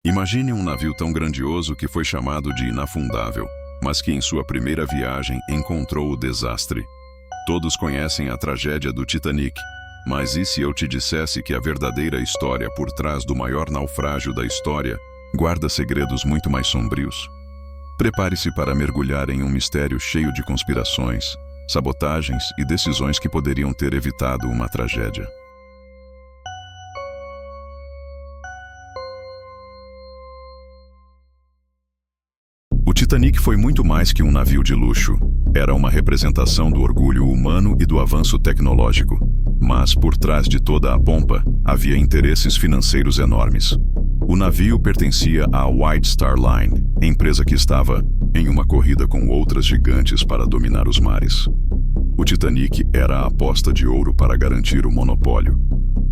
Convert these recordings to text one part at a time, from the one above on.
Imagine um navio tão grandioso que foi chamado de inafundável, mas que em sua primeira viagem encontrou o desastre. Todos conhecem a tragédia do Titanic, mas e se eu te dissesse que a verdadeira história por trás do maior naufrágio da história guarda segredos muito mais sombrios? Prepare-se para mergulhar em um mistério cheio de conspirações, sabotagens e decisões que poderiam ter evitado uma tragédia. O Titanic foi muito mais que um navio de luxo. Era uma representação do orgulho humano e do avanço tecnológico. Mas, por trás de toda a pompa, havia interesses financeiros enormes. O navio pertencia à White Star Line, empresa que estava em uma corrida com outras gigantes para dominar os mares. O Titanic era a aposta de ouro para garantir o monopólio.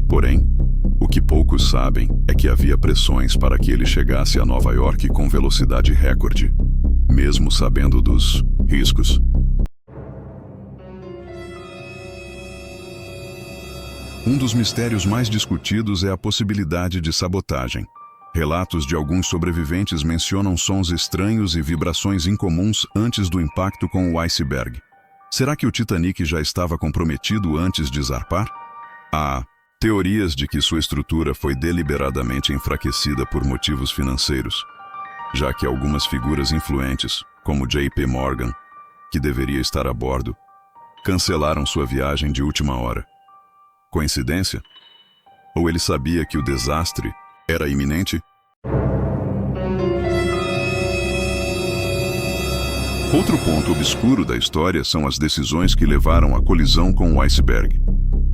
Porém, o que poucos sabem é que havia pressões para que ele chegasse a Nova York com velocidade recorde, mesmo sabendo dos riscos. Um dos mistérios mais discutidos é a possibilidade de sabotagem. Relatos de alguns sobreviventes mencionam sons estranhos e vibrações incomuns antes do impacto com o iceberg. Será que o Titanic já estava comprometido antes de zarpar? Há teorias de que sua estrutura foi deliberadamente enfraquecida por motivos financeiros, já que algumas figuras influentes, como J.P. Morgan, que deveria estar a bordo, cancelaram sua viagem de última hora. Coincidência? Ou ele sabia que o desastre era iminente? Outro ponto obscuro da história são as decisões que levaram à colisão com o iceberg.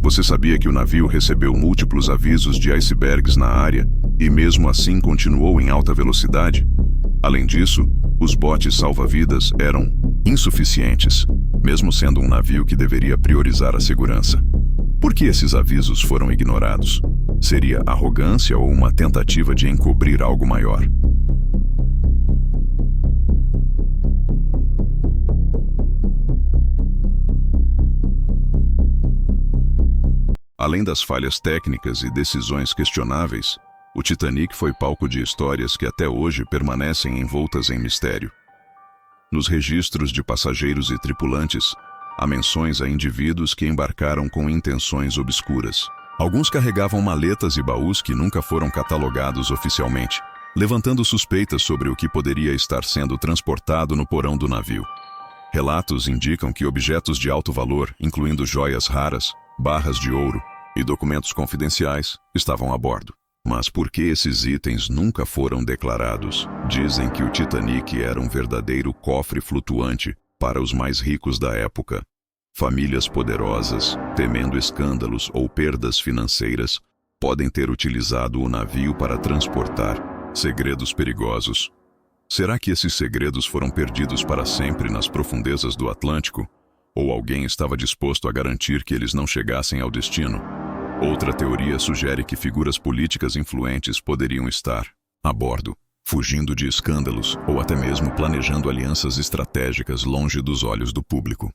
Você sabia que o navio recebeu múltiplos avisos de icebergs na área e mesmo assim continuou em alta velocidade? Além disso, os botes salva-vidas eram insuficientes, mesmo sendo um navio que deveria priorizar a segurança. Por que esses avisos foram ignorados? Seria arrogância ou uma tentativa de encobrir algo maior? Além das falhas técnicas e decisões questionáveis, o Titanic foi palco de histórias que até hoje permanecem envoltas em mistério. Nos registros de passageiros e tripulantes, há menções a indivíduos que embarcaram com intenções obscuras. Alguns carregavam maletas e baús que nunca foram catalogados oficialmente, levantando suspeitas sobre o que poderia estar sendo transportado no porão do navio. Relatos indicam que objetos de alto valor, incluindo joias raras, barras de ouro e documentos confidenciais, estavam a bordo. Mas por que esses itens nunca foram declarados? Dizem que o Titanic era um verdadeiro cofre flutuante para os mais ricos da época. Famílias poderosas, temendo escândalos ou perdas financeiras, podem ter utilizado o navio para transportar segredos perigosos. Será que esses segredos foram perdidos para sempre nas profundezas do Atlântico? Ou alguém estava disposto a garantir que eles não chegassem ao destino? Outra teoria sugere que figuras políticas influentes poderiam estar a bordo, fugindo de escândalos ou até mesmo planejando alianças estratégicas longe dos olhos do público.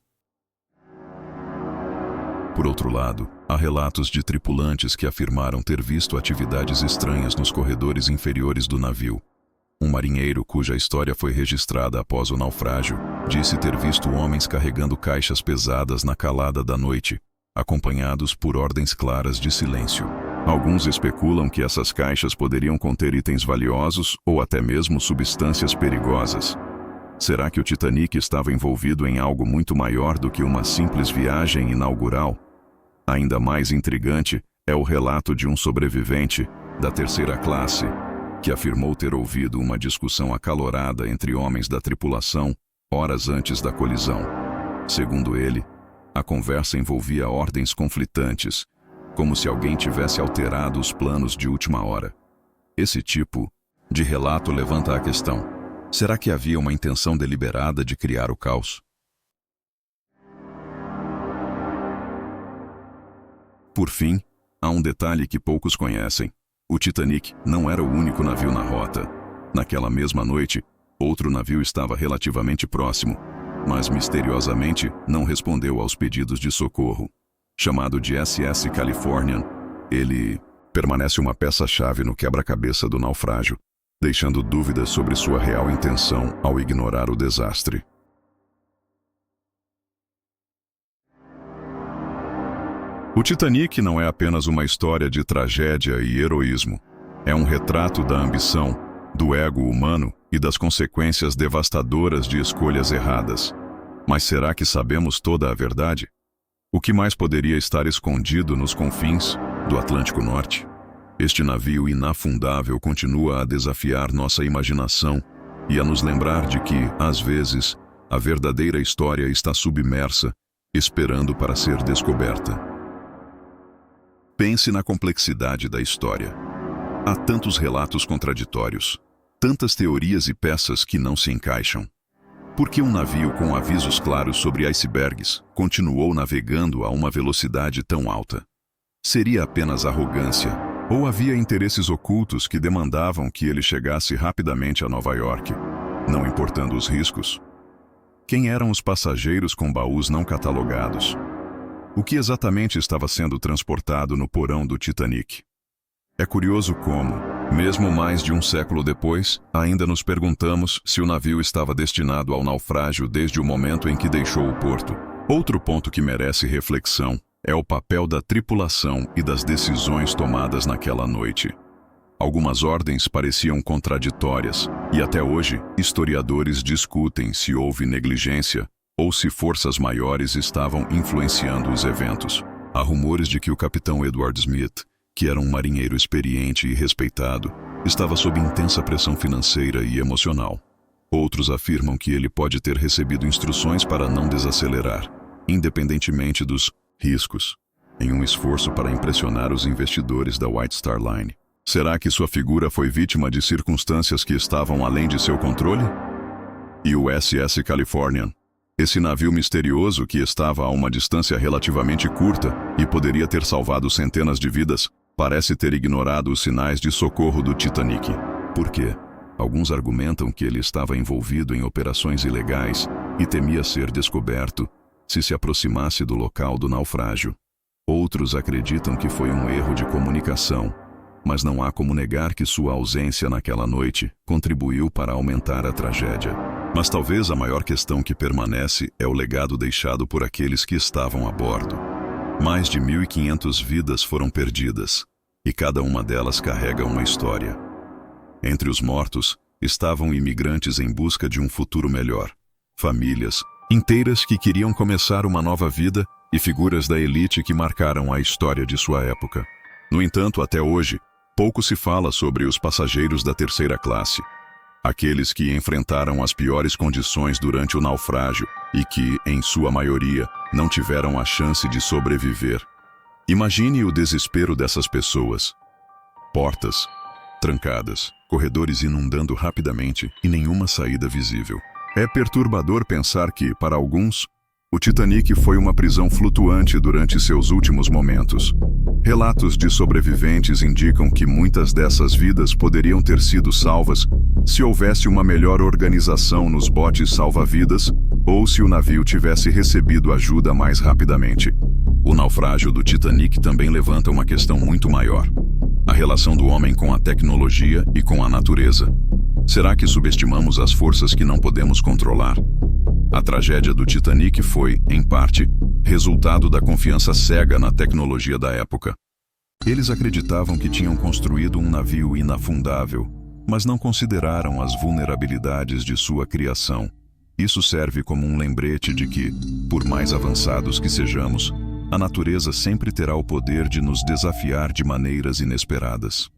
Por outro lado, há relatos de tripulantes que afirmaram ter visto atividades estranhas nos corredores inferiores do navio. Um marinheiro cuja história foi registrada após o naufrágio disse ter visto homens carregando caixas pesadas na calada da noite, acompanhados por ordens claras de silêncio. Alguns especulam que essas caixas poderiam conter itens valiosos ou até mesmo substâncias perigosas. Será que o Titanic estava envolvido em algo muito maior do que uma simples viagem inaugural? Ainda mais intrigante é o relato de um sobrevivente da terceira classe, que afirmou ter ouvido uma discussão acalorada entre homens da tripulação horas antes da colisão. Segundo ele, a conversa envolvia ordens conflitantes, como se alguém tivesse alterado os planos de última hora. Esse tipo de relato levanta a questão: será que havia uma intenção deliberada de criar o caos? Por fim, há um detalhe que poucos conhecem. O Titanic não era o único navio na rota. Naquela mesma noite, outro navio estava relativamente próximo, mas misteriosamente não respondeu aos pedidos de socorro. Chamado de SS Californian, ele permanece uma peça-chave no quebra-cabeça do naufrágio. deixando dúvidas sobre sua real intenção ao ignorar o desastre. O Titanic não é apenas uma história de tragédia e heroísmo. É um retrato da ambição, do ego humano e das consequências devastadoras de escolhas erradas. Mas será que sabemos toda a verdade? O que mais poderia estar escondido nos confins do Atlântico Norte? Este navio inafundável continua a desafiar nossa imaginação e a nos lembrar de que, às vezes, a verdadeira história está submersa, esperando para ser descoberta. Pense na complexidade da história. Há tantos relatos contraditórios, tantas teorias e peças que não se encaixam. Por que um navio com avisos claros sobre icebergs continuou navegando a uma velocidade tão alta? Seria apenas arrogância, ou havia interesses ocultos que demandavam que ele chegasse rapidamente a Nova York, não importando os riscos? Quem eram os passageiros com baús não catalogados? O que exatamente estava sendo transportado no porão do Titanic? É curioso como, mesmo mais de um século depois, ainda nos perguntamos se o navio estava destinado ao naufrágio desde o momento em que deixou o porto. Outro ponto que merece reflexão é o papel da tripulação e das decisões tomadas naquela noite. Algumas ordens pareciam contraditórias, e até hoje, historiadores discutem se houve negligência ou se forças maiores estavam influenciando os eventos. Há rumores de que o capitão Edward Smith, que era um marinheiro experiente e respeitado, estava sob intensa pressão financeira e emocional. Outros afirmam que ele pode ter recebido instruções para não desacelerar, independentemente dos riscos, em um esforço para impressionar os investidores da White Star Line. Será que sua figura foi vítima de circunstâncias que estavam além de seu controle? E o SS Californian, esse navio misterioso que estava a uma distância relativamente curta e poderia ter salvado centenas de vidas, parece ter ignorado os sinais de socorro do Titanic. Por quê? Alguns argumentam que ele estava envolvido em operações ilegais e temia ser descoberto se aproximasse do local do naufrágio. Outros acreditam que foi um erro de comunicação, mas não há como negar que sua ausência naquela noite contribuiu para aumentar a tragédia. Mas talvez a maior questão que permanece é o legado deixado por aqueles que estavam a bordo. Mais de 1.500 vidas foram perdidas, e cada uma delas carrega uma história. Entre os mortos estavam imigrantes em busca de um futuro melhor, famílias inteiras que queriam começar uma nova vida e figuras da elite que marcaram a história de sua época. No entanto, até hoje, pouco se fala sobre os passageiros da terceira classe, aqueles que enfrentaram as piores condições durante o naufrágio e que, em sua maioria, não tiveram a chance de sobreviver. Imagine o desespero dessas pessoas. Portas trancadas, corredores inundando rapidamente e nenhuma saída visível. É perturbador pensar que, para alguns, o Titanic foi uma prisão flutuante durante seus últimos momentos. Relatos de sobreviventes indicam que muitas dessas vidas poderiam ter sido salvas se houvesse uma melhor organização nos botes salva-vidas ou se o navio tivesse recebido ajuda mais rapidamente. O naufrágio do Titanic também levanta uma questão muito maior: a relação do homem com a tecnologia e com a natureza. Será que subestimamos as forças que não podemos controlar? A tragédia do Titanic foi, em parte, resultado da confiança cega na tecnologia da época. Eles acreditavam que tinham construído um navio inafundável, mas não consideraram as vulnerabilidades de sua criação. Isso serve como um lembrete de que, por mais avançados que sejamos, a natureza sempre terá o poder de nos desafiar de maneiras inesperadas.